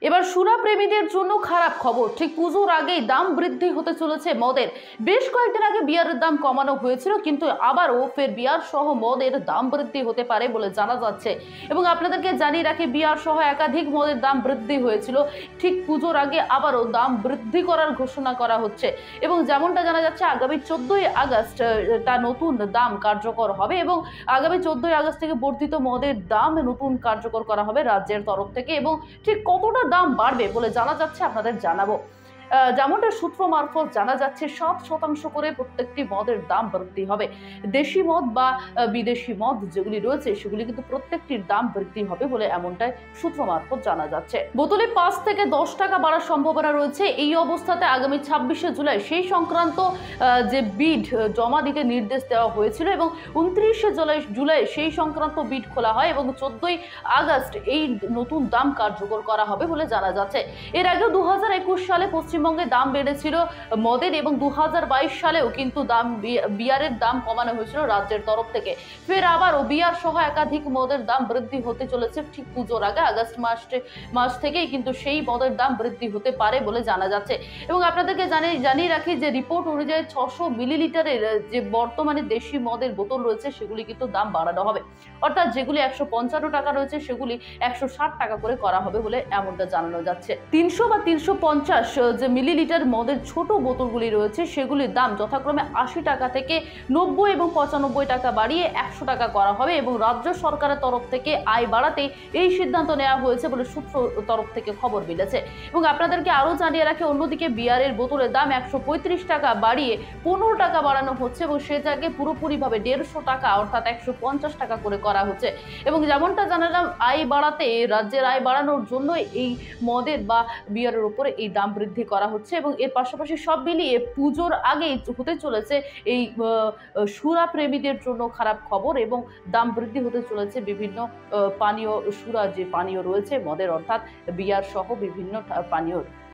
এবার সুরা প্রেমীদের জন্য খারাপ খবর। ঠিক পুজোর আগেই দাম বৃদ্ধি হতে চলেছে মদের। বেশ কয়েকদিন আগে বিয়ারের দাম কমানো হয়েছিল, কিন্তু আবারও ফের বিয়ার সহ মদের দাম বৃদ্ধি হতে পারে বলে জানা যাচ্ছে। এবং আপনাদেরকে জানিয়ে রাখি, বিয়ার সহ একাধিক মদের দাম বৃদ্ধি হয়েছিল, ঠিক পুজোর আগে আবারও দাম বৃদ্ধি করার ঘোষণা করা হচ্ছে। এবং যেমনটা জানা যাচ্ছে, আগামী 14ই আগস্ট তার নতুন দাম কার্যকর হবে এবং আগামী 14ই আগস্ট থেকে বর্ধিত মদের দাম নতুন কার্যকর করা হবে রাজ্যের তরফ থেকে। এবং ঠিক কতটা দাম বাড়বে বলে জানা যাচ্ছে, আপনাদের জানাবো। যেমনটা সূত্র মারফত জানা যাচ্ছে, 7% করে প্রত্যেকটি মদের দাম বৃদ্ধি হবে। দেশি মদ বা বিদেশি মদ যেগুলি রয়েছে সেগুলি কিন্তু প্রত্যেকটির দাম বৃদ্ধি হবে বলে এমনটাই সূত্র মারফত জানা যাচ্ছে। বোতলে 5 থেকে 10 টাকা বাড়ার সম্ভাবনা রয়েছে। এই অবস্থাতে আগামী 26শে জুলাই সেই সংক্রান্ত যে বিড জমা দিতে নির্দেশ দেওয়া হয়েছিল এবং 29শে জুলাই সেই সংক্রান্ত বিড খোলা হয় এবং 14ই আগস্ট এই নতুন দাম কার্যকর করা হবে বলে জানা যাচ্ছে। এর আগে 2021 সালে পশ্চিমবঙ্গে দাম বেড়েছিল মদের এবং 2022 সালেও কিন্তু বিয়ারের দাম কমানো হয়েছিল রাজ্যের তরফ থেকে। ফের আবারও বিয়ার সহ একাধিক মদের দাম বৃদ্ধি হতে চলেছে ঠিক পুজোর আগে। আগস্ট মাস থেকেই কিন্তু সেই মদের দাম বৃদ্ধি হতে পারে বলে জানা যাচ্ছে। এবং আপনাদেরকে জানিয়ে রাখি যে রিপোর্ট অনুযায়ী 600 মিলিলিটারের যে বর্তমানে দেশি মদের বোতল রয়েছে সেগুলি কিন্তু দাম বাড়ানো হবে। অর্থাৎ যেগুলি 155 টাকা রয়েছে সেগুলি 160 টাকা করে করা হবে বলে এমনটা জানানো যাচ্ছে। 300 বা 350 যে মিলিলিটার মদের ছোট বোতলগুলি রয়েছে সেগুলির দাম যথাক্রমে 80 টাকা থেকে 90 এবং 95 টাকা বাড়িয়ে 100 টাকা করা হবে। এবং রাজ্য সরকারের তরফ থেকে আয় বাড়াতে এই সিদ্ধান্ত নেওয়া হয়েছে বলে সূত্র তরফ থেকে খবর মিলেছে। এবং আপনাদেরকে আরো জানিয়ে রাখি, অন্যদিকে বিয়ারের বোতলের দাম 135 টাকা বাড়িয়ে 15 টাকা বাড়ানো হচ্ছে এবং সে জায়গায় পুরোপুরিভাবে 150 টাকা অর্থাৎ 150 টাকা করে করা হচ্ছে। এবং যেমনটা জানালাম, আয় বাড়াতে, রাজ্যের আয় বাড়ানোর জন্য এই মদের বা বিয়ারের উপরে এই দাম বৃদ্ধি করা হচ্ছে। এবং এর পাশাপাশি সব মিলিয়ে পুজোর আগেই হতে চলেছে এই সুরা প্রেমীদের জন্য খারাপ খবর এবং দাম বৃদ্ধি হতে চলেছে বিভিন্ন পানীয়, সুরা যে পানীয় রয়েছে মদের, অর্থাৎ বিয়ার সহ বিভিন্ন পানীয়।